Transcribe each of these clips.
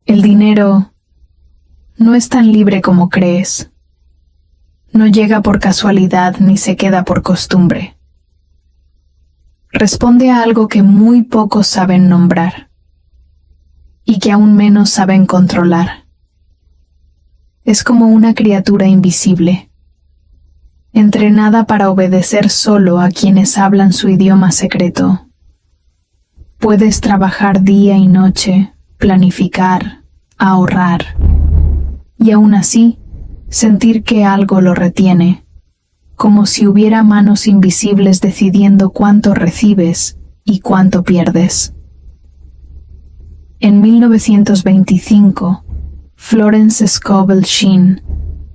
El dinero no es tan libre como crees. No llega por casualidad ni se queda por costumbre. Responde a algo que muy pocos saben nombrar y que aún menos saben controlar. Es como una criatura invisible, entrenada para obedecer solo a quienes hablan su idioma secreto. Puedes trabajar día y noche, planificar, ahorrar, y aún así sentir que algo lo retiene, como si hubiera manos invisibles decidiendo cuánto recibes y cuánto pierdes. En 1925, Florence Scovel Shinn,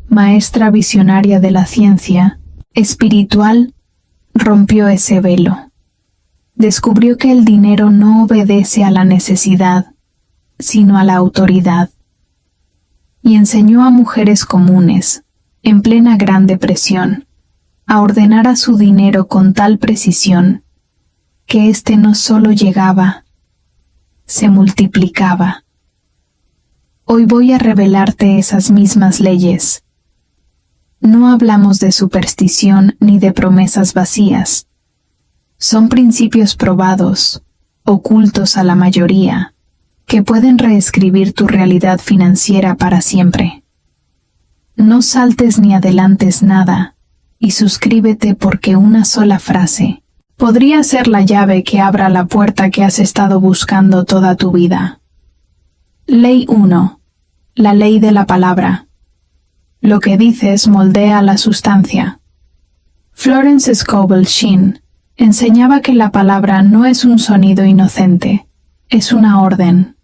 maestra visionaria de la ciencia espiritual, rompió ese velo. Descubrió que el dinero no obedece a la necesidad, sino a la autoridad. Y enseñó a mujeres comunes, en plena Gran Depresión, a ordenar a su dinero con tal precisión que éste no solo llegaba, se multiplicaba. Hoy voy a revelarte esas mismas leyes. No hablamos de superstición ni de promesas vacías. Son principios probados, ocultos a la mayoría, que pueden reescribir tu realidad financiera para siempre. No saltes ni adelantes nada, y suscríbete porque una sola frase podría ser la llave que abra la puerta que has estado buscando toda tu vida. Ley 1. La ley de la palabra. Lo que dices moldea la sustancia. Florence Scovel Shinn enseñaba que la palabra no es un sonido inocente, es una orden.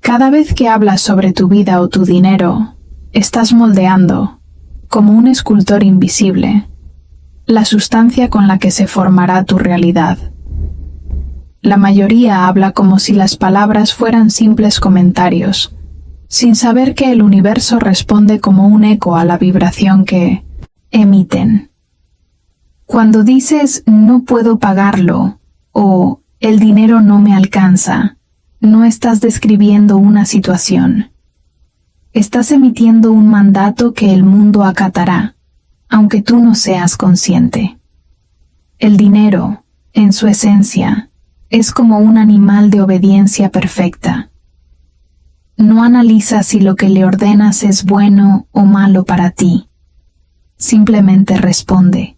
Cada vez que hablas sobre tu vida o tu dinero, estás moldeando, como un escultor invisible, la sustancia con la que se formará tu realidad. La mayoría habla como si las palabras fueran simples comentarios, sin saber que el universo responde como un eco a la vibración que emiten. Cuando dices "no puedo pagarlo" o "el dinero no me alcanza", no estás describiendo una situación. Estás emitiendo un mandato que el mundo acatará, aunque tú no seas consciente. El dinero, en su esencia, es como un animal de obediencia perfecta. No analiza si lo que le ordenas es bueno o malo para ti. Simplemente responde.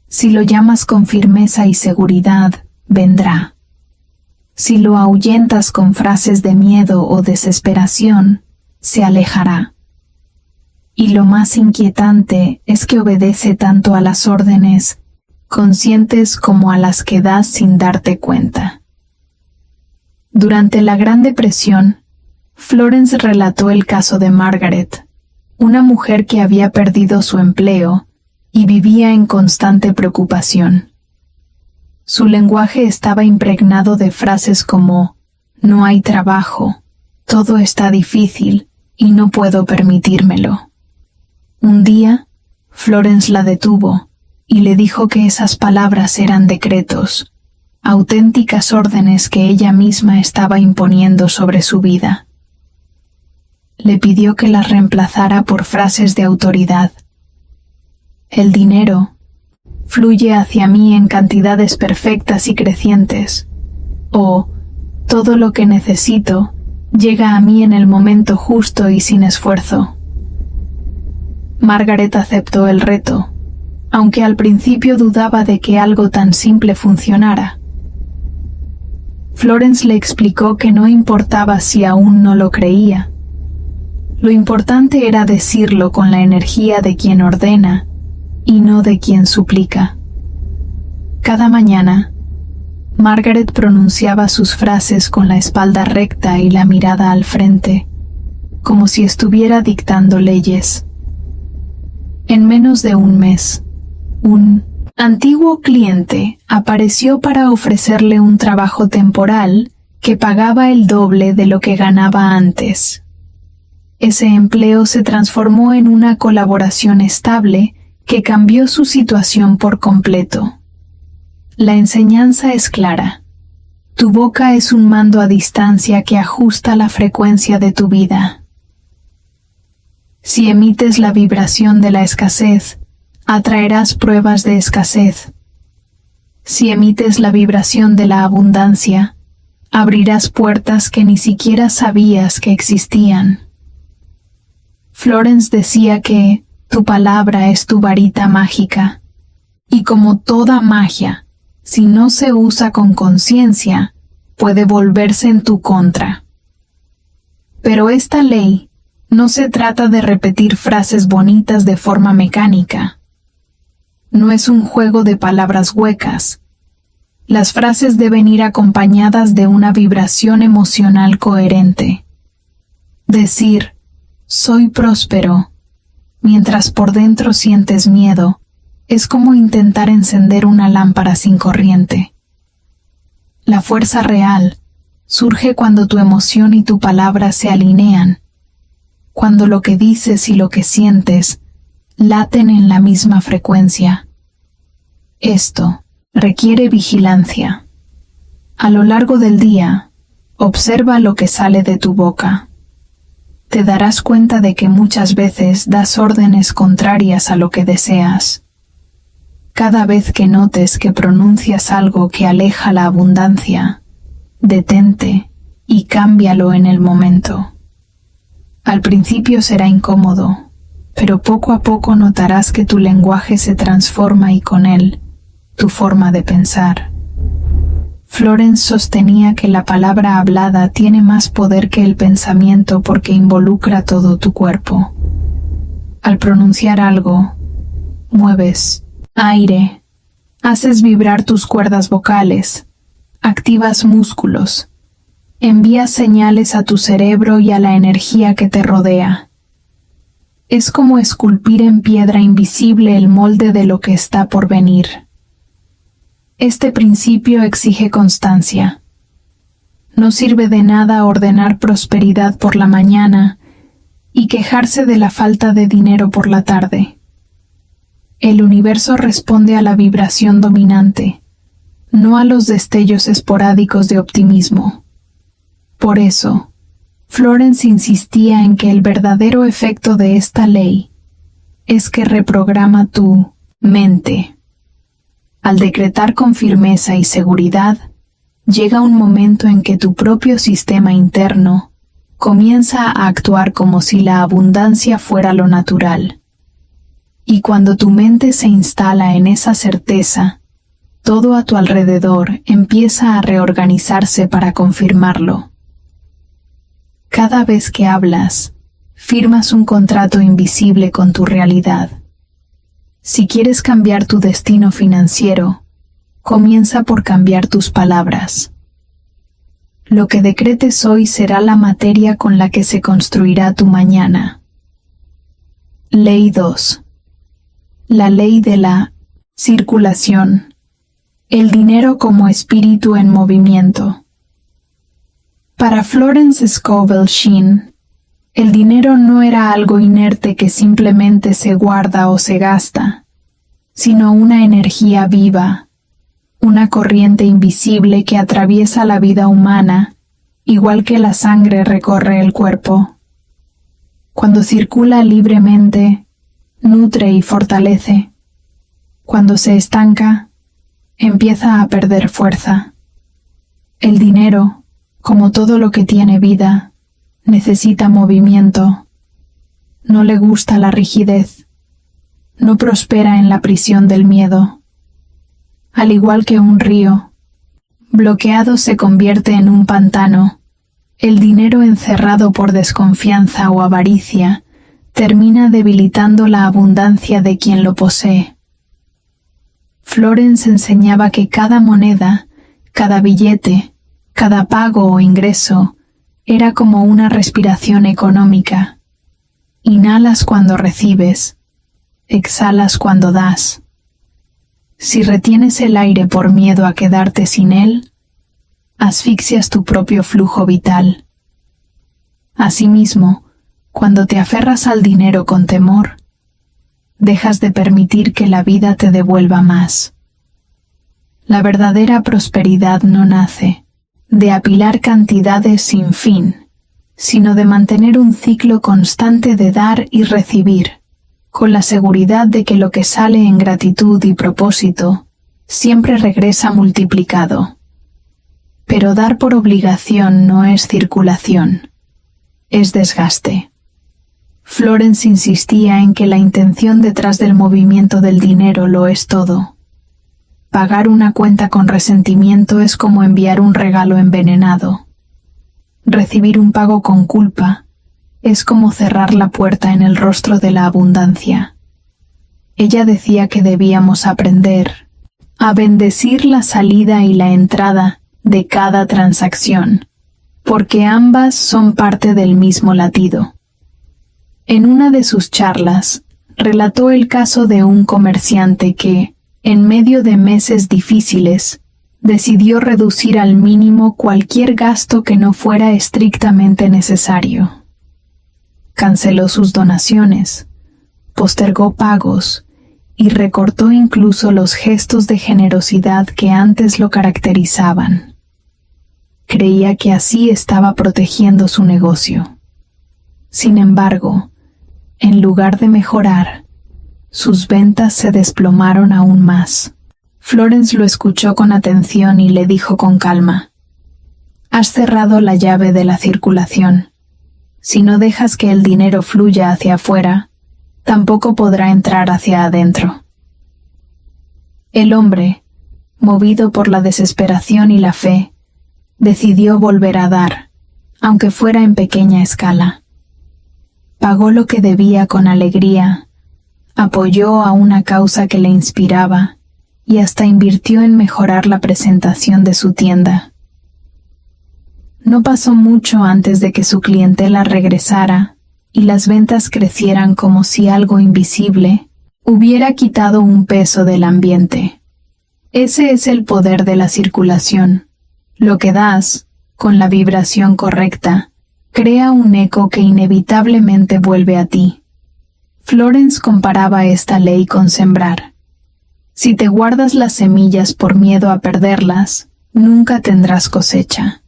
Si lo llamas con firmeza y seguridad, vendrá. Si lo ahuyentas con frases de miedo o desesperación, se alejará. Y lo más inquietante es que obedece tanto a las órdenes conscientes como a las que das sin darte cuenta. Durante la Gran Depresión, Florence relató el caso de Margaret, una mujer que había perdido su empleo y vivía en constante preocupación. Su lenguaje estaba impregnado de frases como "no hay trabajo", "todo está difícil" y "no puedo permitírmelo". Un día, Florence la detuvo y le dijo que esas palabras eran decretos, auténticas órdenes que ella misma estaba imponiendo sobre su vida. Le pidió que las reemplazara por frases de autoridad. El dinero fluye hacia mí en cantidades perfectas y crecientes, o todo lo que necesito llega a mí en el momento justo y sin esfuerzo. Margaret aceptó el reto, aunque al principio dudaba de que algo tan simple funcionara. Florence le explicó que no importaba si aún no lo creía. Lo importante era decirlo con la energía de quien ordena y no de quien suplica. Cada mañana, Margaret pronunciaba sus frases con la espalda recta y la mirada al frente, como si estuviera dictando leyes. En menos de un mes, un antiguo cliente apareció para ofrecerle un trabajo temporal que pagaba el doble de lo que ganaba antes. Ese empleo se transformó en una colaboración estable que cambió su situación por completo. La enseñanza es clara. Tu boca es un mando a distancia que ajusta la frecuencia de tu vida. Si emites la vibración de la escasez, atraerás pruebas de escasez. Si emites la vibración de la abundancia, abrirás puertas que ni siquiera sabías que existían. Florence decía que tu palabra es tu varita mágica, y como toda magia, si no se usa con conciencia, puede volverse en tu contra. Pero esta ley no se trata de repetir frases bonitas de forma mecánica. No es un juego de palabras huecas. Las frases deben ir acompañadas de una vibración emocional coherente. Decir, soy próspero, mientras por dentro sientes miedo, es como intentar encender una lámpara sin corriente. La fuerza real surge cuando tu emoción y tu palabra se alinean, cuando lo que dices y lo que sientes laten en la misma frecuencia. Esto requiere vigilancia. A lo largo del día, observa lo que sale de tu boca. Te darás cuenta de que muchas veces das órdenes contrarias a lo que deseas. Cada vez que notes que pronuncias algo que aleja la abundancia, detente y cámbialo en el momento. Al principio será incómodo, pero poco a poco notarás que tu lenguaje se transforma y con él, tu forma de pensar. Florence sostenía que la palabra hablada tiene más poder que el pensamiento porque involucra todo tu cuerpo. Al pronunciar algo, mueves aire, haces vibrar tus cuerdas vocales, activas músculos, envías señales a tu cerebro y a la energía que te rodea. Es como esculpir en piedra invisible el molde de lo que está por venir. Este principio exige constancia. No sirve de nada ordenar prosperidad por la mañana y quejarse de la falta de dinero por la tarde. El universo responde a la vibración dominante, no a los destellos esporádicos de optimismo. Por eso, Florence insistía en que el verdadero efecto de esta ley es que reprograma tu mente. Al decretar con firmeza y seguridad, llega un momento en que tu propio sistema interno comienza a actuar como si la abundancia fuera lo natural. Y cuando tu mente se instala en esa certeza, todo a tu alrededor empieza a reorganizarse para confirmarlo. Cada vez que hablas, firmas un contrato invisible con tu realidad. Si quieres cambiar tu destino financiero, comienza por cambiar tus palabras. Lo que decretes hoy será la materia con la que se construirá tu mañana. Ley 2. La ley de la circulación. El dinero como espíritu en movimiento. Para Florence Scovel Shinn, el dinero no era algo inerte que simplemente se guarda o se gasta, sino una energía viva, una corriente invisible que atraviesa la vida humana, igual que la sangre recorre el cuerpo. Cuando circula libremente, nutre y fortalece. Cuando se estanca, empieza a perder fuerza. El dinero, como todo lo que tiene vida, necesita movimiento. No le gusta la rigidez. No prospera en la prisión del miedo. Al igual que un río, bloqueado se convierte en un pantano. El dinero encerrado por desconfianza o avaricia termina debilitando la abundancia de quien lo posee. Florence enseñaba que cada moneda, cada billete, cada pago o ingreso era como una respiración económica. Inhalas cuando recibes, exhalas cuando das. Si retienes el aire por miedo a quedarte sin él, asfixias tu propio flujo vital. Asimismo, cuando te aferras al dinero con temor, dejas de permitir que la vida te devuelva más. La verdadera prosperidad no nace, de apilar cantidades sin fin, sino de mantener un ciclo constante de dar y recibir, con la seguridad de que lo que sale en gratitud y propósito siempre regresa multiplicado. Pero dar por obligación no es circulación, es desgaste. Florence insistía en que la intención detrás del movimiento del dinero lo es todo. Pagar una cuenta con resentimiento es como enviar un regalo envenenado. Recibir un pago con culpa es como cerrar la puerta en el rostro de la abundancia. Ella decía que debíamos aprender a bendecir la salida y la entrada de cada transacción, porque ambas son parte del mismo latido. En una de sus charlas, relató el caso de un comerciante que, en medio de meses difíciles, decidió reducir al mínimo cualquier gasto que no fuera estrictamente necesario. Canceló sus donaciones, postergó pagos y recortó incluso los gestos de generosidad que antes lo caracterizaban. Creía que así estaba protegiendo su negocio. Sin embargo, en lugar de mejorar, sus ventas se desplomaron aún más. Florence lo escuchó con atención y le dijo con calma: «Has cerrado la llave de la circulación. Si no dejas que el dinero fluya hacia afuera, tampoco podrá entrar hacia adentro». El hombre, movido por la desesperación y la fe, decidió volver a dar, aunque fuera en pequeña escala. Pagó lo que debía con alegría, apoyó a una causa que le inspiraba y hasta invirtió en mejorar la presentación de su tienda. No pasó mucho antes de que su clientela regresara y las ventas crecieran como si algo invisible hubiera quitado un peso del ambiente. Ese es el poder de la circulación. Lo que das, con la vibración correcta, crea un eco que inevitablemente vuelve a ti. Florence comparaba esta ley con sembrar. Si te guardas las semillas por miedo a perderlas, nunca tendrás cosecha.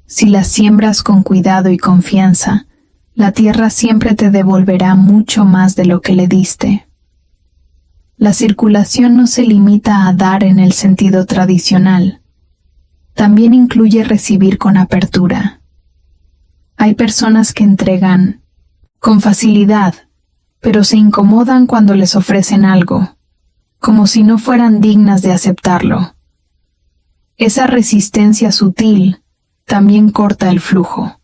Si las siembras con cuidado y confianza, la tierra siempre te devolverá mucho más de lo que le diste. La circulación no se limita a dar en el sentido tradicional. También incluye recibir con apertura. Hay personas que entregan con facilidad, pero se incomodan cuando les ofrecen algo, como si no fueran dignas de aceptarlo. Esa resistencia sutil también corta el flujo.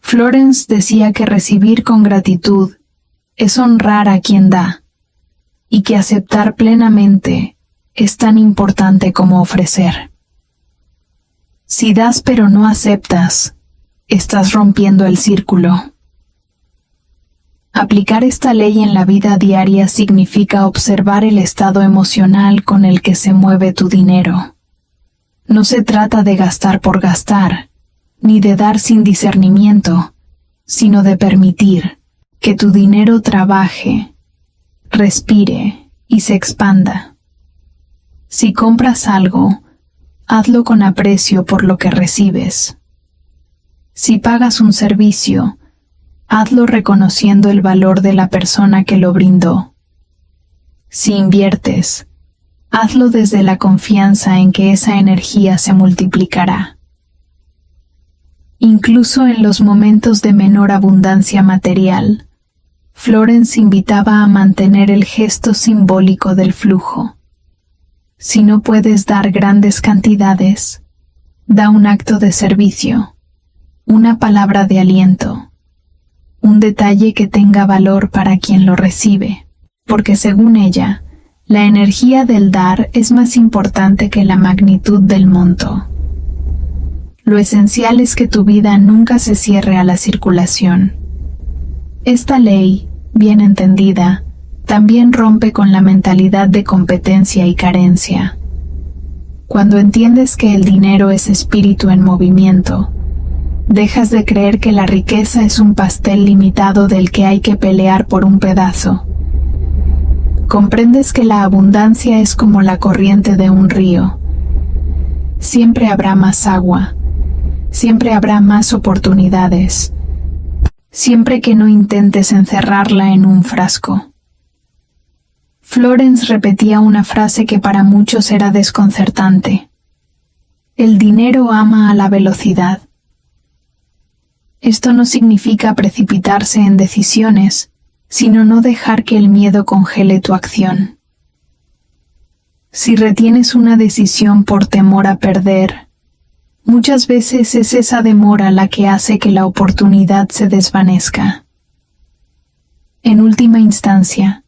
Florence decía que recibir con gratitud es honrar a quien da, y que aceptar plenamente es tan importante como ofrecer. Si das pero no aceptas, estás rompiendo el círculo. Aplicar esta ley en la vida diaria significa observar el estado emocional con el que se mueve tu dinero. No se trata de gastar por gastar, ni de dar sin discernimiento, sino de permitir que tu dinero trabaje, respire y se expanda. Si compras algo, hazlo con aprecio por lo que recibes. Si pagas un servicio, hazlo reconociendo el valor de la persona que lo brindó. Si inviertes, hazlo desde la confianza en que esa energía se multiplicará. Incluso en los momentos de menor abundancia material, Florence invitaba a mantener el gesto simbólico del flujo. Si no puedes dar grandes cantidades, da un acto de servicio, una palabra de aliento, un detalle que tenga valor para quien lo recibe, porque según ella, la energía del dar es más importante que la magnitud del monto. Lo esencial es que tu vida nunca se cierre a la circulación. Esta ley, bien entendida, también rompe con la mentalidad de competencia y carencia. Cuando entiendes que el dinero es espíritu en movimiento, dejas de creer que la riqueza es un pastel limitado del que hay que pelear por un pedazo. Comprendes que la abundancia es como la corriente de un río. siempre habrá más agua, siempre habrá más oportunidades, siempre que no intentes encerrarla en un frasco. Florence repetía una frase que para muchos era desconcertante. El dinero ama a la velocidad. Esto no significa precipitarse en decisiones, sino no dejar que el miedo congele tu acción. Si retienes una decisión por temor a perder, muchas veces es esa demora la que hace que la oportunidad se desvanezca. En última instancia,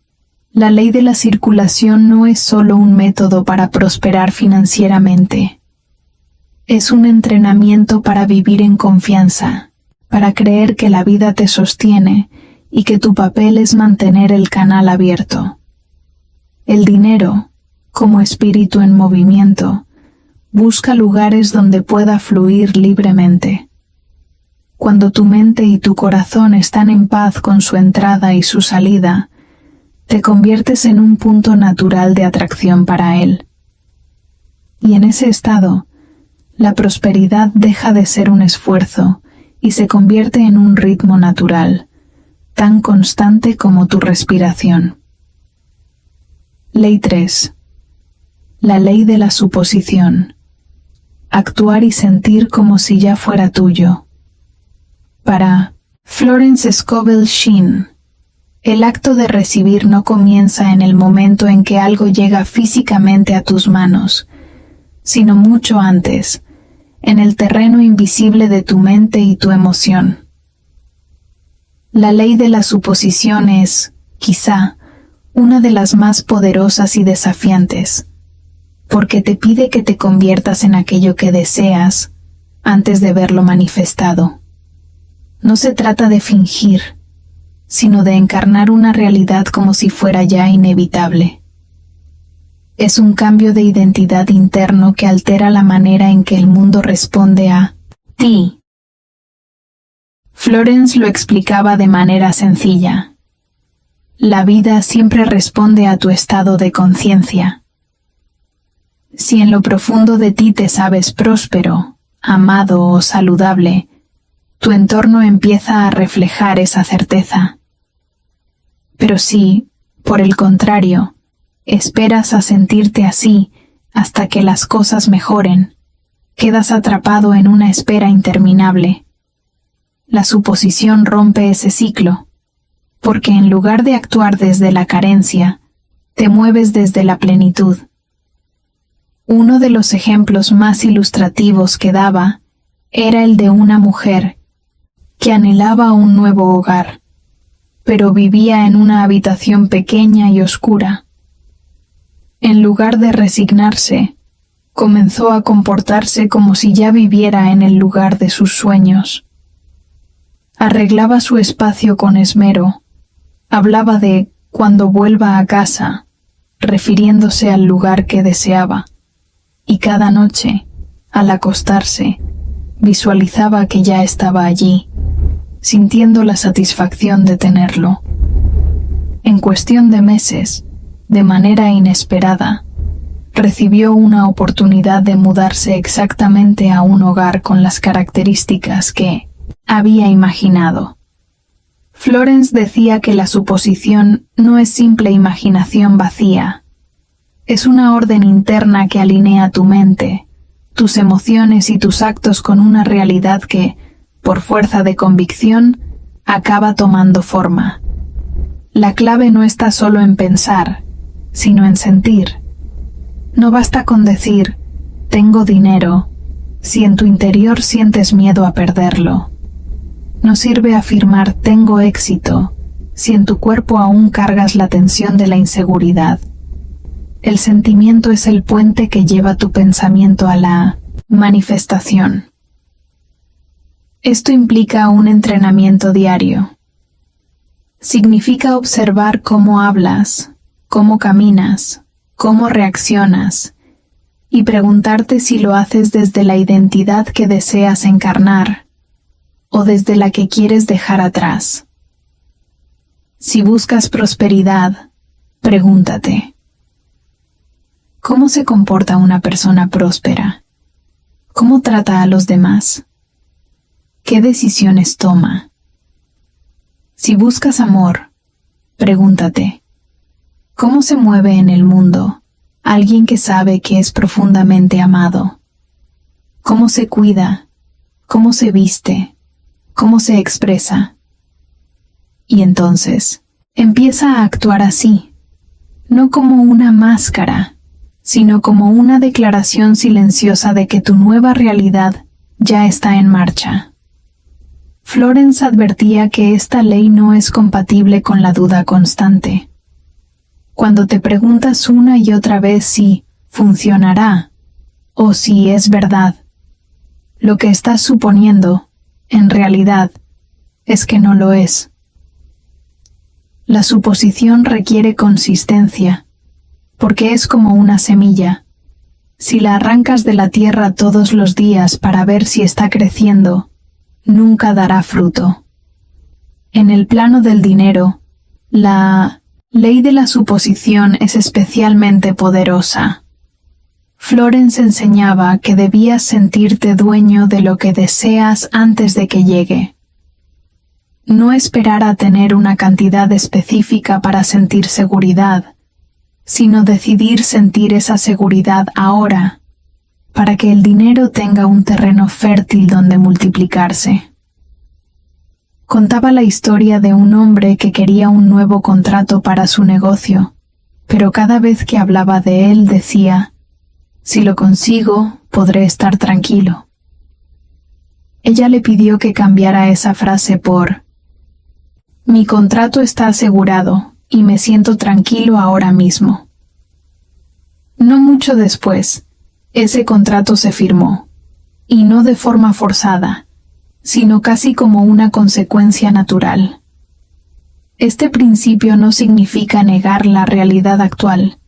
la ley de la circulación no es solo un método para prosperar financieramente. Es un entrenamiento para vivir en confianza, para creer que la vida te sostiene y que tu papel es mantener el canal abierto. El dinero, como espíritu en movimiento, busca lugares donde pueda fluir libremente. Cuando tu mente y tu corazón están en paz con su entrada y su salida, te conviertes en un punto natural de atracción para él. Y en ese estado, la prosperidad deja de ser un esfuerzo y se convierte en un ritmo natural, tan constante como tu respiración. Ley 3. La ley de la suposición. Actuar y sentir como si ya fuera tuyo. Para Florence Scovel Shinn, el acto de recibir no comienza en el momento en que algo llega físicamente a tus manos, sino mucho antes, en el terreno invisible de tu mente y tu emoción. La ley de la suposición es, quizá, una de las más poderosas y desafiantes, porque te pide que te conviertas en aquello que deseas antes de verlo manifestado. No se trata de fingir, sino de encarnar una realidad como si fuera ya inevitable. Es un cambio de identidad interno que altera la manera en que el mundo responde a ti. Florence lo explicaba de manera sencilla. La vida siempre responde a tu estado de conciencia. Si en lo profundo de ti te sabes próspero, amado o saludable, tu entorno empieza a reflejar esa certeza. Pero si, por el contrario, esperas a sentirte así hasta que las cosas mejoren, quedas atrapado en una espera interminable. La suposición rompe ese ciclo, porque en lugar de actuar desde la carencia, te mueves desde la plenitud. Uno de los ejemplos más ilustrativos que daba era el de una mujer que anhelaba un nuevo hogar, pero vivía en una habitación pequeña y oscura. En lugar de resignarse, comenzó a comportarse como si ya viviera en el lugar de sus sueños. Arreglaba su espacio con esmero, hablaba de cuando vuelva a casa, refiriéndose al lugar que deseaba, y cada noche, al acostarse, visualizaba que ya estaba allí, sintiendo la satisfacción de tenerlo. En cuestión de meses, de manera inesperada, recibió una oportunidad de mudarse exactamente a un hogar con las características que había imaginado. Florence decía que la suposición no es simple imaginación vacía, es una orden interna que alinea tu mente, tus emociones y tus actos con una realidad que, por fuerza de convicción, acaba tomando forma. La clave no está solo en pensar, sino en sentir. No basta con decir, tengo dinero, si en tu interior sientes miedo a perderlo. No sirve afirmar, tengo éxito, si en tu cuerpo aún cargas la tensión de la inseguridad. El sentimiento es el puente que lleva tu pensamiento a la manifestación. Esto implica un entrenamiento diario. Significa observar cómo hablas, cómo caminas, cómo reaccionas, y preguntarte si lo haces desde la identidad que deseas encarnar o desde la que quieres dejar atrás. Si buscas prosperidad, pregúntate, ¿cómo se comporta una persona próspera? ¿Cómo trata a los demás? ¿Qué decisiones toma? Si buscas amor, pregúntate, ¿cómo se mueve en el mundo alguien que sabe que es profundamente amado? ¿Cómo se cuida? ¿Cómo se viste? ¿Cómo se expresa? Y entonces, empieza a actuar así, no como una máscara, sino como una declaración silenciosa de que tu nueva realidad ya está en marcha. Florence advertía que esta ley no es compatible con la duda constante. Cuando te preguntas una y otra vez si funcionará o si es verdad, lo que estás suponiendo, en realidad, es que no lo es. La suposición requiere consistencia, porque es como una semilla. Si la arrancas de la tierra todos los días para ver si está creciendo, nunca dará fruto. En el plano del dinero, la ley de la suposición es especialmente poderosa. Florence enseñaba que debías sentirte dueño de lo que deseas antes de que llegue. No esperar a tener una cantidad específica para sentir seguridad, sino decidir sentir esa seguridad ahora, para que el dinero tenga un terreno fértil donde multiplicarse. Contaba la historia de un hombre que quería un nuevo contrato para su negocio, pero cada vez que hablaba de él decía, «Si lo consigo, podré estar tranquilo». Ella le pidió que cambiara esa frase por «Mi contrato está asegurado y me siento tranquilo ahora mismo». No mucho después, ese contrato se firmó, y no de forma forzada, sino casi como una consecuencia natural. Este principio no significa negar la realidad actual,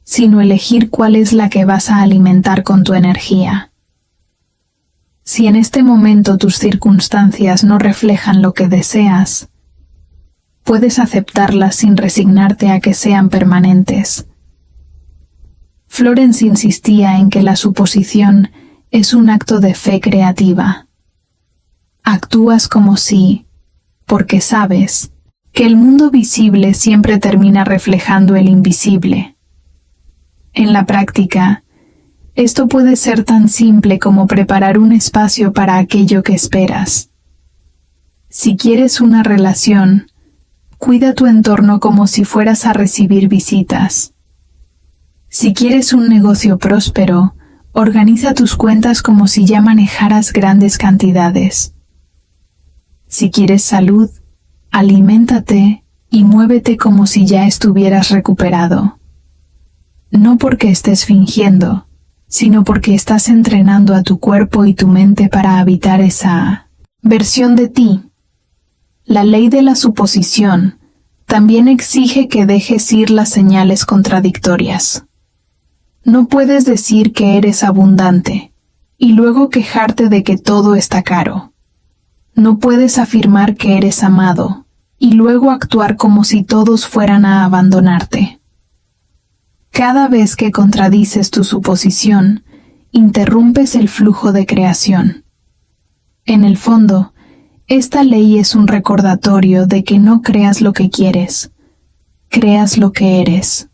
sino elegir cuál es la que vas a alimentar con tu energía. Si en este momento tus circunstancias no reflejan lo que deseas, puedes aceptarlas sin resignarte a que sean permanentes. Florence insistía en que la suposición es un acto de fe creativa. Actúas como si, porque sabes, que el mundo visible siempre termina reflejando el invisible. En la práctica, esto puede ser tan simple como preparar un espacio para aquello que esperas. Si quieres una relación, cuida tu entorno como si fueras a recibir visitas. Si quieres un negocio próspero, organiza tus cuentas como si ya manejaras grandes cantidades. Si quieres salud, aliméntate y muévete como si ya estuvieras recuperado. No porque estés fingiendo, sino porque estás entrenando a tu cuerpo y tu mente para habitar esa versión de ti. La ley de la suposición también exige que dejes ir las señales contradictorias. No puedes decir que eres abundante y luego quejarte de que todo está caro. No puedes afirmar que eres amado y luego actuar como si todos fueran a abandonarte. Cada vez que contradices tu suposición, interrumpes el flujo de creación. En el fondo, esta ley es un recordatorio de que no creas lo que quieres, creas lo que eres.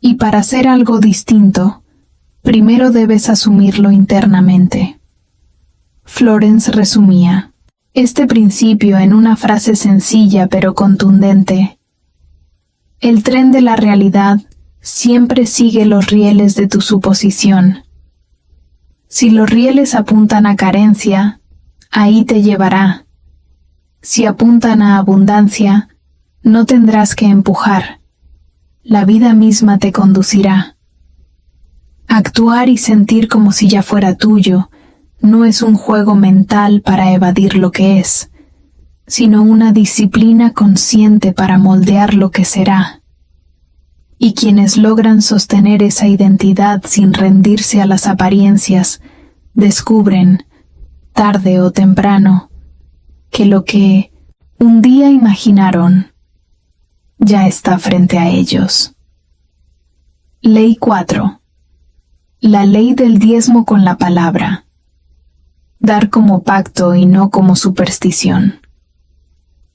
Y para hacer algo distinto, primero debes asumirlo internamente. Florence resumía este principio en una frase sencilla pero contundente. El tren de la realidad siempre sigue los rieles de tu suposición. Si los rieles apuntan a carencia, ahí te llevará. Si apuntan a abundancia, no tendrás que empujar. La vida misma te conducirá. Actuar y sentir como si ya fuera tuyo no es un juego mental para evadir lo que es, sino una disciplina consciente para moldear lo que será. Y quienes logran sostener esa identidad sin rendirse a las apariencias, descubren, tarde o temprano, que lo que un día imaginaron ya está frente a ellos. Ley 4. La ley del diezmo con la palabra. Dar como pacto y no como superstición.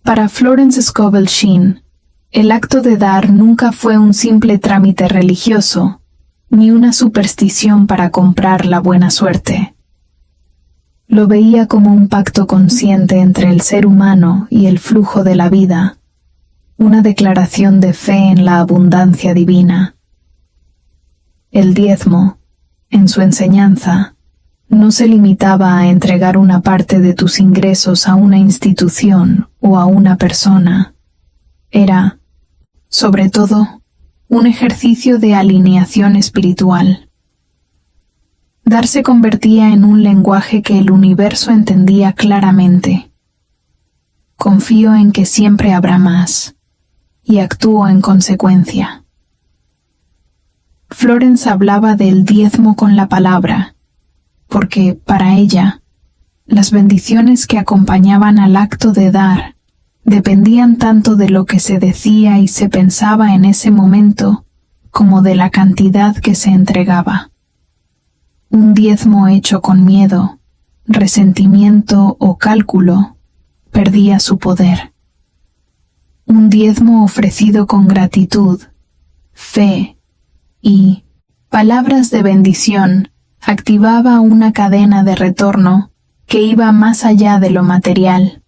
Para Florence Scovel Shinn, el acto de dar nunca fue un simple trámite religioso, ni una superstición para comprar la buena suerte. Lo veía como un pacto consciente entre el ser humano y el flujo de la vida, una declaración de fe en la abundancia divina. El diezmo, en su enseñanza, no se limitaba a entregar una parte de tus ingresos a una institución o a una persona. Era, sobre todo, un ejercicio de alineación espiritual. Dar se convertía en un lenguaje que el universo entendía claramente. Confío en que siempre habrá más, y actúo en consecuencia. Florence hablaba del diezmo con la palabra, porque, para ella, las bendiciones que acompañaban al acto de dar dependían tanto de lo que se decía y se pensaba en ese momento como de la cantidad que se entregaba. Un diezmo hecho con miedo, resentimiento o cálculo perdía su poder. Un diezmo ofrecido con gratitud, fe y palabras de bendición activaba una cadena de retorno que iba más allá de lo material.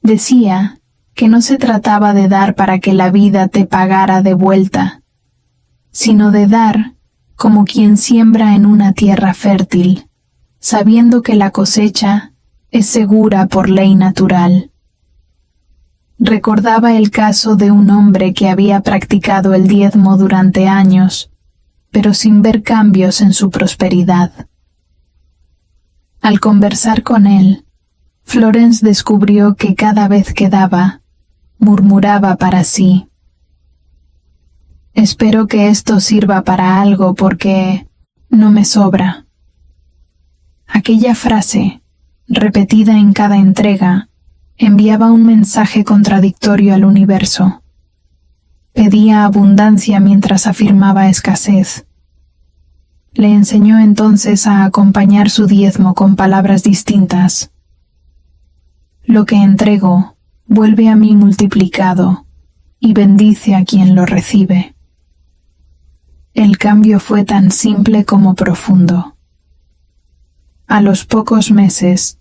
Decía que no se trataba de dar para que la vida te pagara de vuelta, sino de dar como quien siembra en una tierra fértil, sabiendo que la cosecha es segura por ley natural. Recordaba el caso de un hombre que había practicado el diezmo durante años, pero sin ver cambios en su prosperidad. Al conversar con él, Florence descubrió que cada vez que daba, murmuraba para sí: «Espero que esto sirva para algo porque no me sobra». Aquella frase, repetida en cada entrega, enviaba un mensaje contradictorio al universo. Pedía abundancia mientras afirmaba escasez. Le enseñó entonces a acompañar su diezmo con palabras distintas. Lo que entrego vuelve a mí multiplicado y bendice a quien lo recibe. El cambio fue tan simple como profundo. A los pocos meses,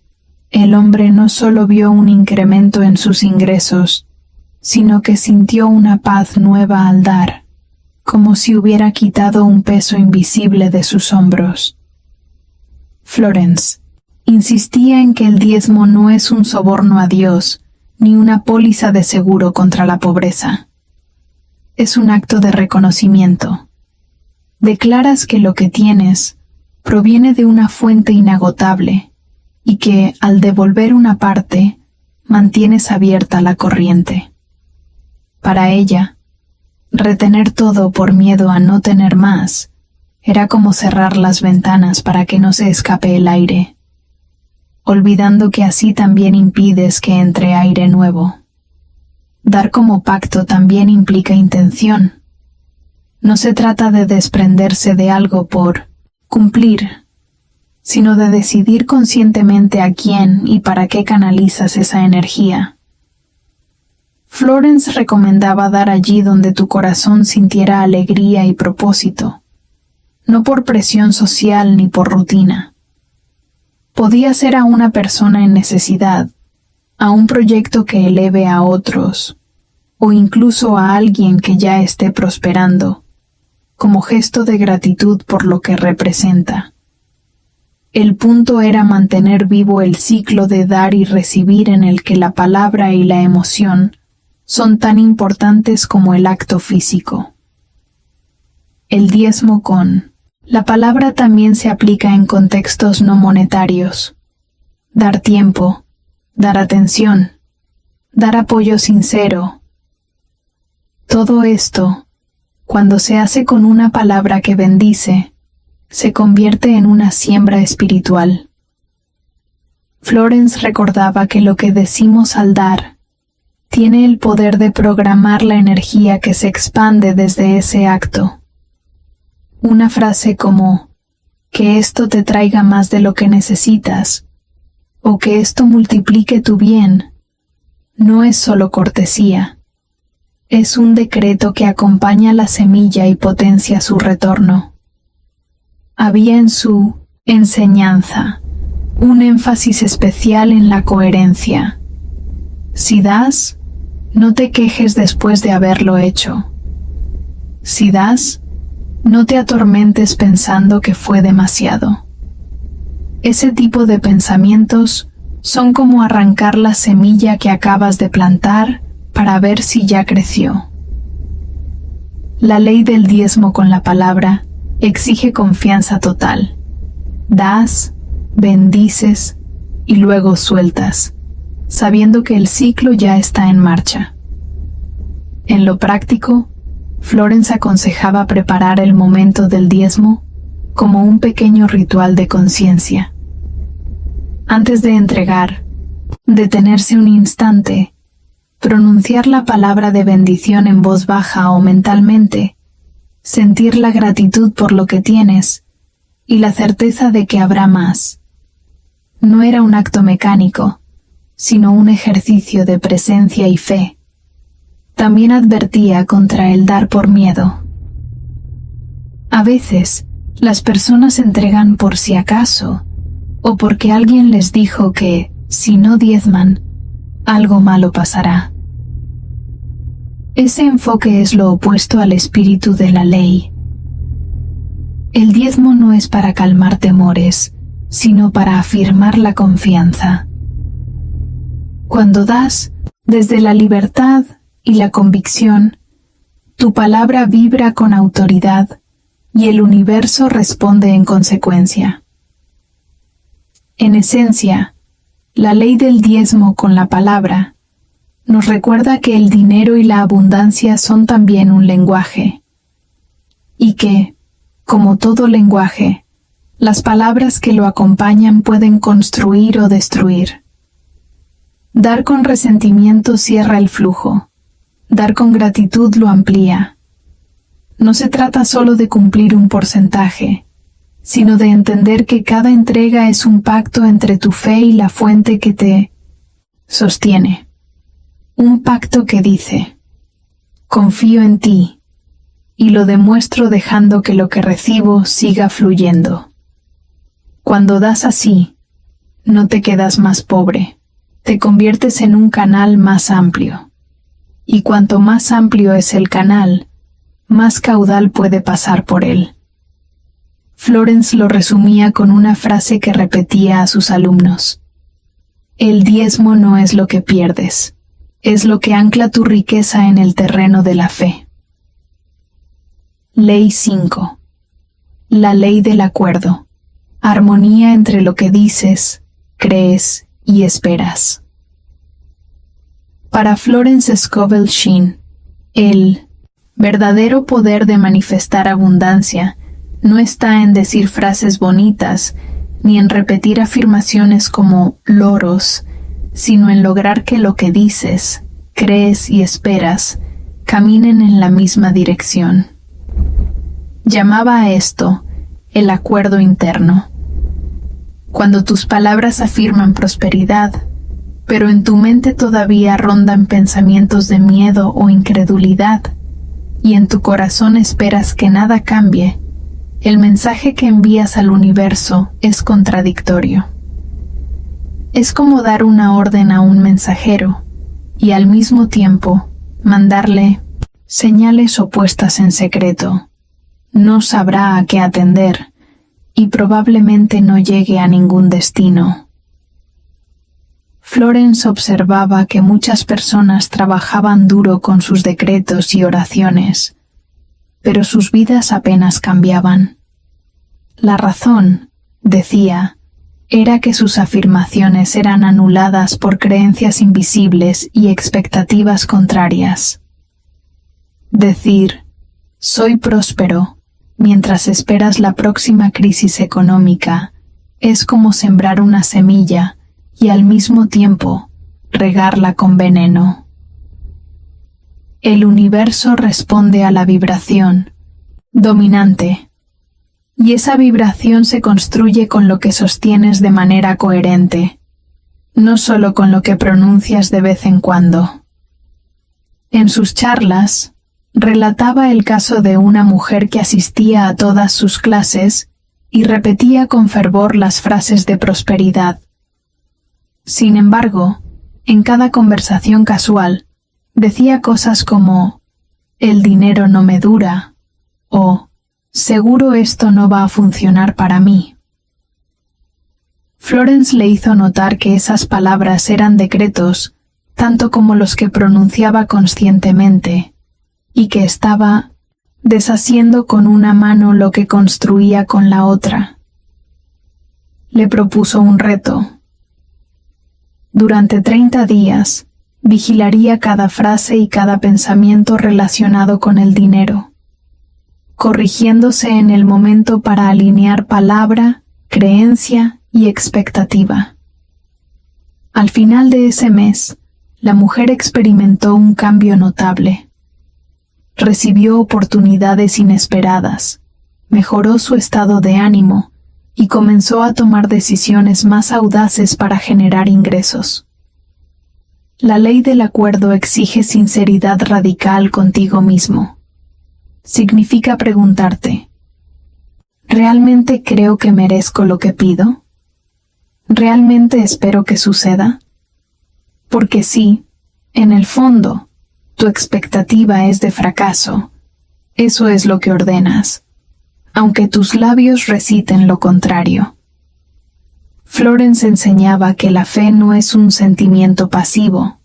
el hombre no solo vio un incremento en sus ingresos, sino que sintió una paz nueva al dar, como si hubiera quitado un peso invisible de sus hombros. Florence insistía en que el diezmo no es un soborno a Dios, ni una póliza de seguro contra la pobreza. Es un acto de reconocimiento. Declaras que lo que tienes proviene de una fuente inagotable y que, al devolver una parte, mantienes abierta la corriente. Para ella, retener todo por miedo a no tener más era como cerrar las ventanas para que no se escape el aire, olvidando que así también impides que entre aire nuevo. Dar como pacto también implica intención. No se trata de desprenderse de algo por cumplir, sino de decidir conscientemente a quién y para qué canalizas esa energía. Florence recomendaba dar allí donde tu corazón sintiera alegría y propósito, no por presión social ni por rutina. Podía ser a una persona en necesidad, a un proyecto que eleve a otros, o incluso a alguien que ya esté prosperando, como gesto de gratitud por lo que representa. El punto era mantener vivo el ciclo de dar y recibir en el que la palabra y la emoción son tan importantes como el acto físico. El diezmo con la palabra también se aplica en contextos no monetarios. Dar tiempo, dar atención, dar apoyo sincero. Todo esto, cuando se hace con una palabra que bendice, se convierte en una siembra espiritual. Florence recordaba que lo que decimos al dar tiene el poder de programar la energía que se expande desde ese acto. Una frase como que esto te traiga más de lo que necesitas o que esto multiplique tu bien no es solo cortesía, es un decreto que acompaña la semilla y potencia su retorno. Había en su enseñanza un énfasis especial en la coherencia. Si das, no te quejes después de haberlo hecho. Si das, no te atormentes pensando que fue demasiado. Ese tipo de pensamientos son como arrancar la semilla que acabas de plantar para ver si ya creció. La ley del diezmo con la palabra exige confianza total. Das, bendices y luego sueltas, sabiendo que el ciclo ya está en marcha. En lo práctico, Florence aconsejaba preparar el momento del diezmo como un pequeño ritual de conciencia. Antes de entregar, detenerse un instante, pronunciar la palabra de bendición en voz baja o mentalmente, sentir la gratitud por lo que tienes y la certeza de que habrá más. No era un acto mecánico, sino un ejercicio de presencia y fe. También advertía contra el dar por miedo. A veces, las personas entregan por si acaso, o porque alguien les dijo que, si no diezman, algo malo pasará. Ese enfoque es lo opuesto al espíritu de la ley. El diezmo no es para calmar temores, sino para afirmar la confianza. Cuando das, desde la libertad y la convicción, tu palabra vibra con autoridad y el universo responde en consecuencia. En esencia, la ley del diezmo con la palabra nos recuerda que el dinero y la abundancia son también un lenguaje, y que, como todo lenguaje, las palabras que lo acompañan pueden construir o destruir. Dar con resentimiento cierra el flujo, dar con gratitud lo amplía. No se trata solo de cumplir un porcentaje, sino de entender que cada entrega es un pacto entre tu fe y la fuente que te sostiene. Un pacto que dice, confío en ti, y lo demuestro dejando que lo que recibo siga fluyendo. Cuando das así, no te quedas más pobre, te conviertes en un canal más amplio. Y cuanto más amplio es el canal, más caudal puede pasar por él. Florence lo resumía con una frase que repetía a sus alumnos. El diezmo no es lo que pierdes, es lo que ancla tu riqueza en el terreno de la fe. Ley 5. La ley del acuerdo. Armonía entre lo que dices, crees y esperas. Para Florence Scovel Shinn, el verdadero poder de manifestar abundancia no está en decir frases bonitas ni en repetir afirmaciones como loros, sino en lograr que lo que dices, crees y esperas caminen en la misma dirección. Llamaba a esto el acuerdo interno. Cuando tus palabras afirman prosperidad, pero en tu mente todavía rondan pensamientos de miedo o incredulidad, y en tu corazón esperas que nada cambie, el mensaje que envías al universo es contradictorio. Es como dar una orden a un mensajero y al mismo tiempo mandarle señales opuestas en secreto. No sabrá a qué atender y probablemente no llegue a ningún destino. Florence observaba que muchas personas trabajaban duro con sus decretos y oraciones, pero sus vidas apenas cambiaban. La razón, decía, era que sus afirmaciones eran anuladas por creencias invisibles y expectativas contrarias. Decir, soy próspero, mientras esperas la próxima crisis económica, es como sembrar una semilla y al mismo tiempo regarla con veneno. El universo responde a la vibración dominante Y esa vibración se construye con lo que sostienes de manera coherente, no solo con lo que pronuncias de vez en cuando. En sus charlas, relataba el caso de una mujer que asistía a todas sus clases y repetía con fervor las frases de prosperidad. Sin embargo, en cada conversación casual, decía cosas como «el dinero no me dura» o «seguro esto no va a funcionar para mí». Florence le hizo notar que esas palabras eran decretos tanto como los que pronunciaba conscientemente, y que estaba deshaciendo con una mano lo que construía con la otra. Le propuso un reto. Durante 30 días, vigilaría cada frase y cada pensamiento relacionado con el dinero, corrigiéndose en el momento para alinear palabra, creencia y expectativa. Al final de ese mes, la mujer experimentó un cambio notable. Recibió oportunidades inesperadas, mejoró su estado de ánimo y comenzó a tomar decisiones más audaces para generar ingresos. La ley del acuerdo exige sinceridad radical contigo mismo. Significa preguntarte, ¿realmente creo que merezco lo que pido? ¿Realmente espero que suceda? Porque si, en el fondo, tu expectativa es de fracaso, eso es lo que ordenas, aunque tus labios reciten lo contrario. Florence enseñaba que la fe no es un sentimiento pasivo,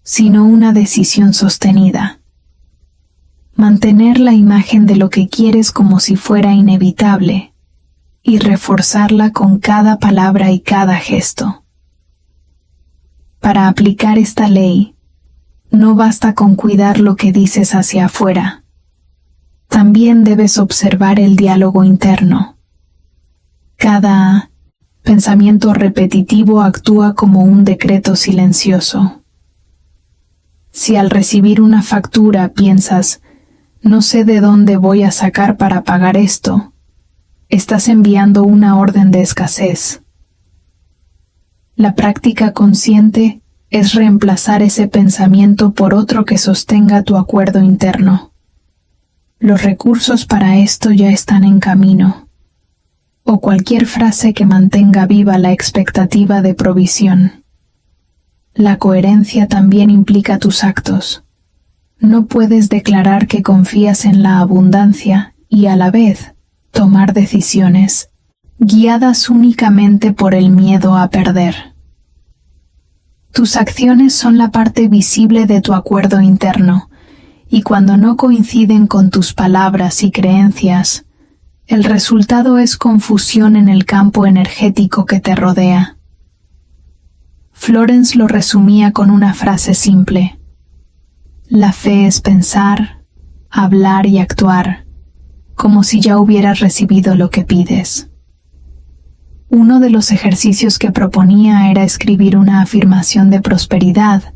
sino una decisión sostenida. Mantener la imagen de lo que quieres como si fuera inevitable y reforzarla con cada palabra y cada gesto. Para aplicar esta ley, no basta con cuidar lo que dices hacia afuera. También debes observar el diálogo interno. Cada pensamiento repetitivo actúa como un decreto silencioso. Si al recibir una factura piensas, no sé de dónde voy a sacar para pagar esto, estás enviando una orden de escasez. La práctica consciente es reemplazar ese pensamiento por otro que sostenga tu acuerdo interno. Los recursos para esto ya están en camino. O cualquier frase que mantenga viva la expectativa de provisión. La coherencia también implica tus actos. No puedes declarar que confías en la abundancia y a la vez tomar decisiones guiadas únicamente por el miedo a perder. Tus acciones son la parte visible de tu acuerdo interno, y cuando no coinciden con tus palabras y creencias, el resultado es confusión en el campo energético que te rodea. Florence lo resumía con una frase simple: la fe es pensar, hablar y actuar, como si ya hubieras recibido lo que pides. Uno de los ejercicios que proponía era escribir una afirmación de prosperidad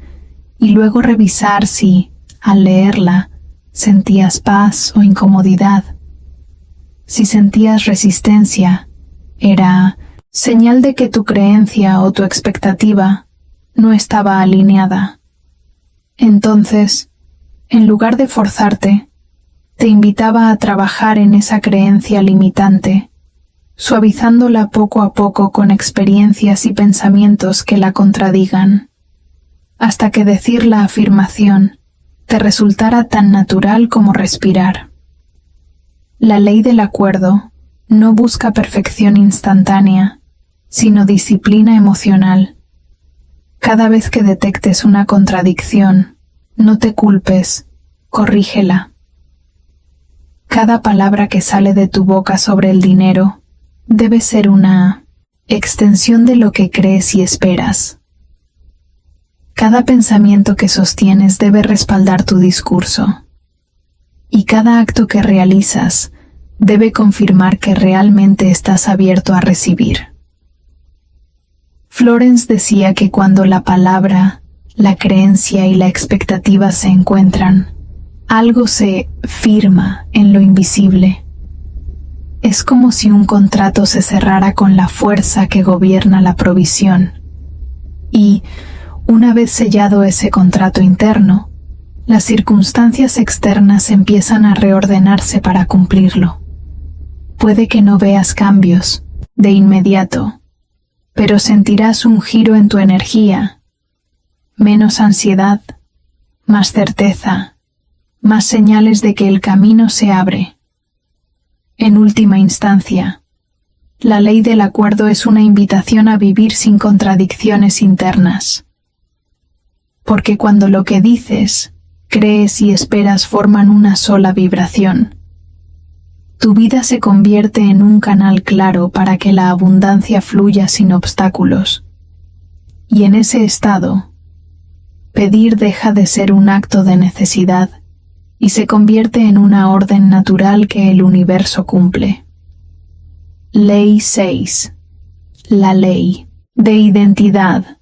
y luego revisar si, al leerla, sentías paz o incomodidad. Si sentías resistencia, era señal de que tu creencia o tu expectativa no estaba alineada. Entonces, en lugar de forzarte, te invitaba a trabajar en esa creencia limitante, suavizándola poco a poco con experiencias y pensamientos que la contradigan, hasta que decir la afirmación te resultara tan natural como respirar. La ley del acuerdo no busca perfección instantánea, sino disciplina emocional. Cada vez que detectes una contradicción, no te culpes, corrígela. Cada palabra que sale de tu boca sobre el dinero debe ser una extensión de lo que crees y esperas. Cada pensamiento que sostienes debe respaldar tu discurso, y cada acto que realizas debe confirmar que realmente estás abierto a recibir. Florence decía que cuando la palabra, la creencia y la expectativa se encuentran, algo se firma en lo invisible. Es como si un contrato se cerrara con la fuerza que gobierna la provisión. Y, una vez sellado ese contrato interno, las circunstancias externas empiezan a reordenarse para cumplirlo. Puede que no veas cambios de inmediato, pero sentirás un giro en tu energía, menos ansiedad, más certeza, más señales de que el camino se abre. En última instancia, la ley del acuerdo es una invitación a vivir sin contradicciones internas. Porque cuando lo que dices, crees y esperas forman una sola vibración, tu vida se convierte en un canal claro para que la abundancia fluya sin obstáculos. Y en ese estado, pedir deja de ser un acto de necesidad y se convierte en una orden natural que el universo cumple. Ley 6. La ley de identidad.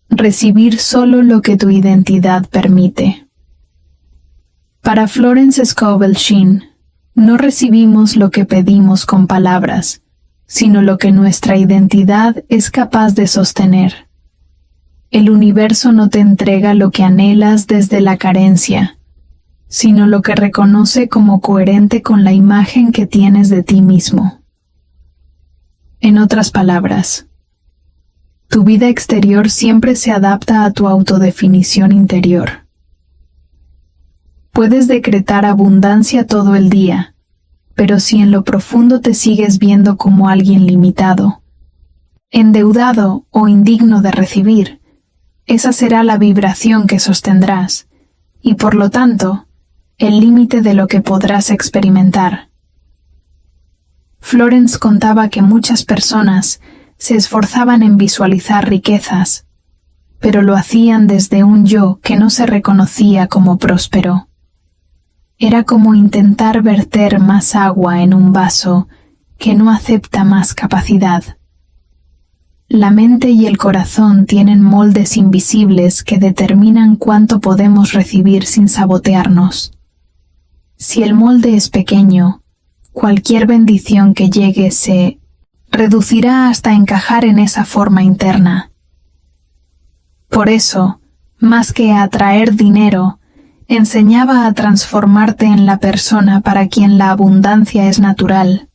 Recibir solo lo que tu identidad permite. Para Florence Scovel Shinn, no recibimos lo que pedimos con palabras, sino lo que nuestra identidad es capaz de sostener. El universo no te entrega lo que anhelas desde la carencia, sino lo que reconoce como coherente con la imagen que tienes de ti mismo. En otras palabras, tu vida exterior siempre se adapta a tu autodefinición interior. Puedes decretar abundancia todo el día, pero si en lo profundo te sigues viendo como alguien limitado, endeudado o indigno de recibir, esa será la vibración que sostendrás, y por lo tanto, el límite de lo que podrás experimentar. Florence contaba que muchas personas se esforzaban en visualizar riquezas, pero lo hacían desde un yo que no se reconocía como próspero. Era como intentar verter más agua en un vaso que no acepta más capacidad. La mente y el corazón tienen moldes invisibles que determinan cuánto podemos recibir sin sabotearnos. Si el molde es pequeño, cualquier bendición que llegue se reducirá hasta encajar en esa forma interna. Por eso, más que a atraer dinero, enseñaba a transformarte en la persona para quien la abundancia es natural.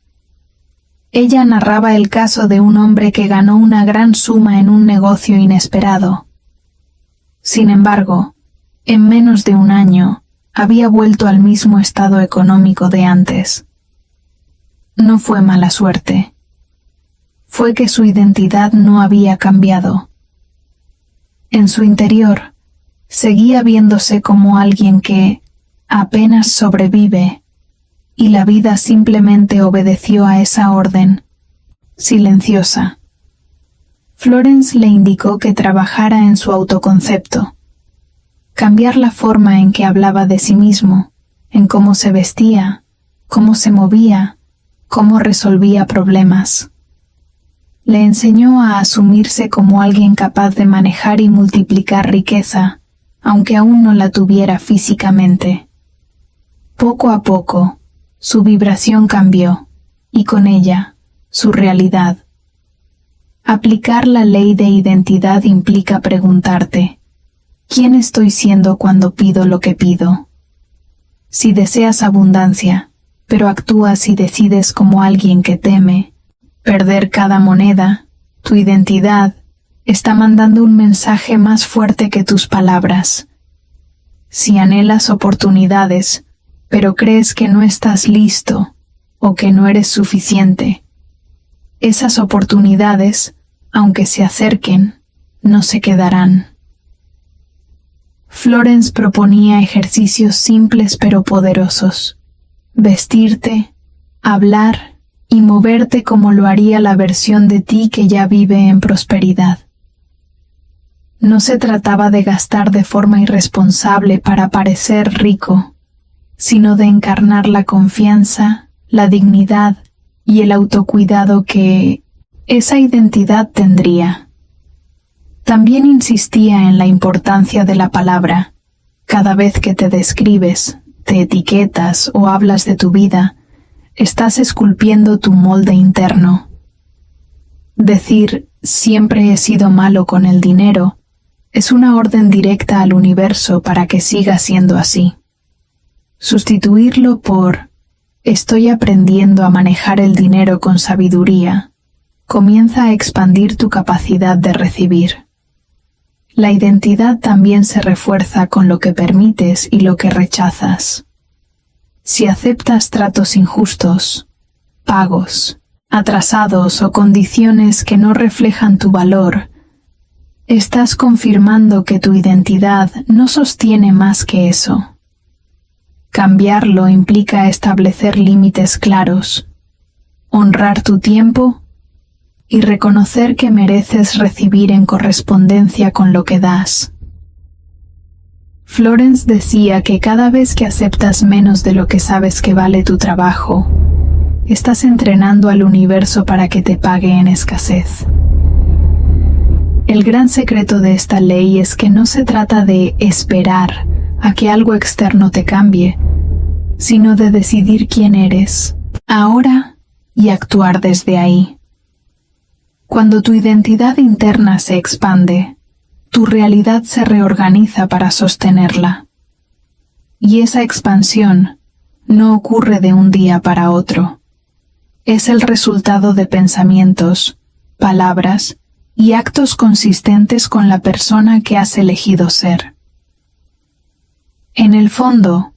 Ella narraba el caso de un hombre que ganó una gran suma en un negocio inesperado. Sin embargo, en menos de un año, había vuelto al mismo estado económico de antes. No fue mala suerte. Fue que su identidad no había cambiado. En su interior, seguía viéndose como alguien que apenas sobrevive, y la vida simplemente obedeció a esa orden, silenciosa. Florence le indicó que trabajara en su autoconcepto, cambiar la forma en que hablaba de sí mismo, en cómo se vestía, cómo se movía, cómo resolvía problemas. Le enseñó a asumirse como alguien capaz de manejar y multiplicar riqueza, aunque aún no la tuviera físicamente. Poco a poco, su vibración cambió, y con ella, su realidad. Aplicar la ley de identidad implica preguntarte, ¿quién estoy siendo cuando pido lo que pido? Si deseas abundancia, pero actúas y decides como alguien que teme perder cada moneda, tu identidad está mandando un mensaje más fuerte que tus palabras. Si anhelas oportunidades, pero crees que no estás listo o que no eres suficiente, esas oportunidades, aunque se acerquen, no se quedarán. Florence proponía ejercicios simples pero poderosos: vestirte, hablar y moverte como lo haría la versión de ti que ya vive en prosperidad. No se trataba de gastar de forma irresponsable para parecer rico, sino de encarnar la confianza, la dignidad y el autocuidado que esa identidad tendría. También insistía en la importancia de la palabra. Cada vez que te describes, te etiquetas o hablas de tu vida, estás esculpiendo tu molde interno. Decir siempre he sido malo con el dinero es una orden directa al universo para que siga siendo así. Sustituirlo por estoy aprendiendo a manejar el dinero con sabiduría comienza a expandir tu capacidad de recibir. La identidad también se refuerza con lo que permites y lo que rechazas. Si aceptas tratos injustos, pagos, atrasados o condiciones que no reflejan tu valor, estás confirmando que tu identidad no sostiene más que eso. Cambiarlo implica establecer límites claros, honrar tu tiempo y reconocer que mereces recibir en correspondencia con lo que das. Florence decía que cada vez que aceptas menos de lo que sabes que vale tu trabajo, estás entrenando al universo para que te pague en escasez. El gran secreto de esta ley es que no se trata de esperar a que algo externo te cambie, sino de decidir quién eres, ahora, y actuar desde ahí. Cuando tu identidad interna se expande, tu realidad se reorganiza para sostenerla. Y esa expansión no ocurre de un día para otro. Es el resultado de pensamientos, palabras y actos consistentes con la persona que has elegido ser. En el fondo,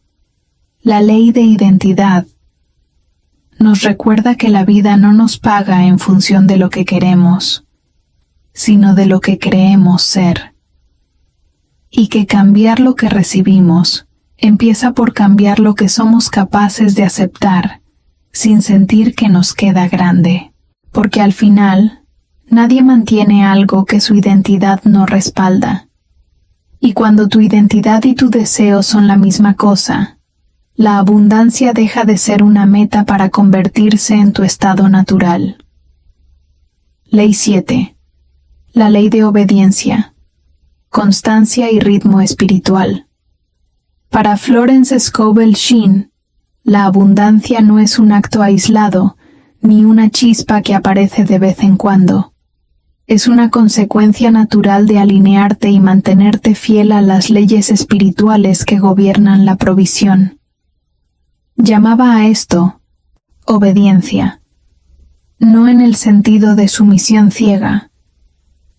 la ley de identidad nos recuerda que la vida no nos paga en función de lo que queremos, sino de lo que creemos ser. Y que cambiar lo que recibimos empieza por cambiar lo que somos capaces de aceptar, sin sentir que nos queda grande. Porque al final, nadie mantiene algo que su identidad no respalda. Y cuando tu identidad y tu deseo son la misma cosa, la abundancia deja de ser una meta para convertirse en tu estado natural. Ley 7. La ley de obediencia, constancia y ritmo espiritual. Para Florence Scovel Shinn, la abundancia no es un acto aislado, ni una chispa que aparece de vez en cuando. Es una consecuencia natural de alinearte y mantenerte fiel a las leyes espirituales que gobiernan la provisión. Llamaba a esto obediencia, no en el sentido de sumisión ciega,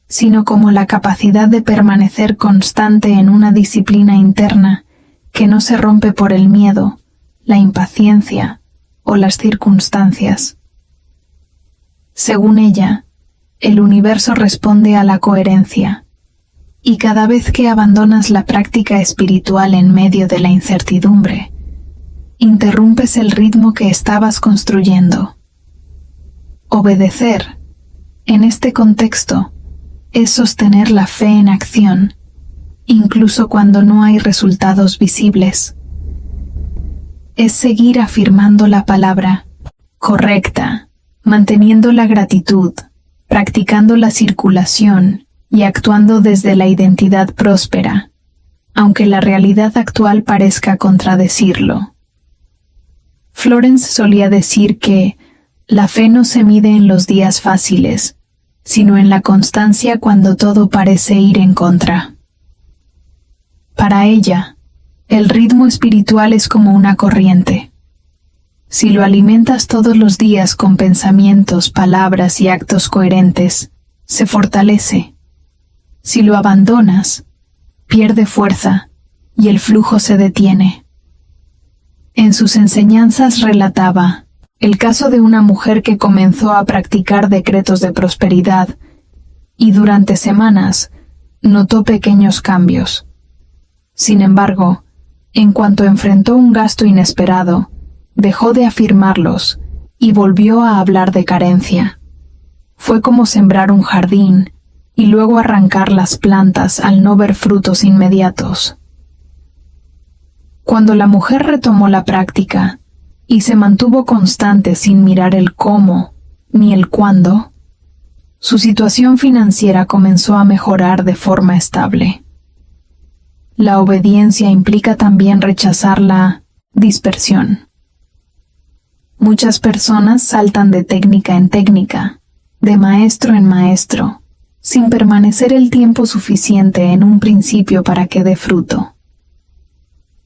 sino como la capacidad de permanecer constante en una disciplina interna que no se rompe por el miedo, la impaciencia o las circunstancias. Según ella, el universo responde a la coherencia, y cada vez que abandonas la práctica espiritual en medio de la incertidumbre, interrumpes el ritmo que estabas construyendo. Obedecer, en este contexto, es sostener la fe en acción, incluso cuando no hay resultados visibles. Es seguir afirmando la palabra correcta, manteniendo la gratitud, practicando la circulación y actuando desde la identidad próspera, aunque la realidad actual parezca contradecirlo. Florence solía decir que la fe no se mide en los días fáciles, sino en la constancia cuando todo parece ir en contra. Para ella, el ritmo espiritual es como una corriente. Si lo alimentas todos los días con pensamientos, palabras y actos coherentes, se fortalece. Si lo abandonas, pierde fuerza y el flujo se detiene. En sus enseñanzas relataba el caso de una mujer que comenzó a practicar decretos de prosperidad y durante semanas notó pequeños cambios. Sin embargo, en cuanto enfrentó un gasto inesperado, dejó de afirmarlos y volvió a hablar de carencia. Fue como sembrar un jardín y luego arrancar las plantas al no ver frutos inmediatos. Cuando la mujer retomó la práctica y se mantuvo constante sin mirar el cómo ni el cuándo, su situación financiera comenzó a mejorar de forma estable. La obediencia implica también rechazar la dispersión. Muchas personas saltan de técnica en técnica, de maestro en maestro, sin permanecer el tiempo suficiente en un principio para que dé fruto.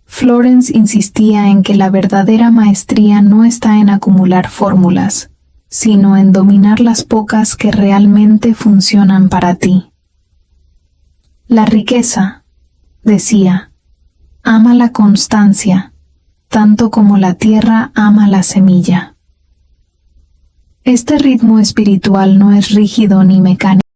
Florence insistía en que la verdadera maestría no está en acumular fórmulas, sino en dominar las pocas que realmente funcionan para ti. La riqueza, decía, ama la constancia, tanto como la tierra ama la semilla. Este ritmo espiritual no es rígido ni mecánico.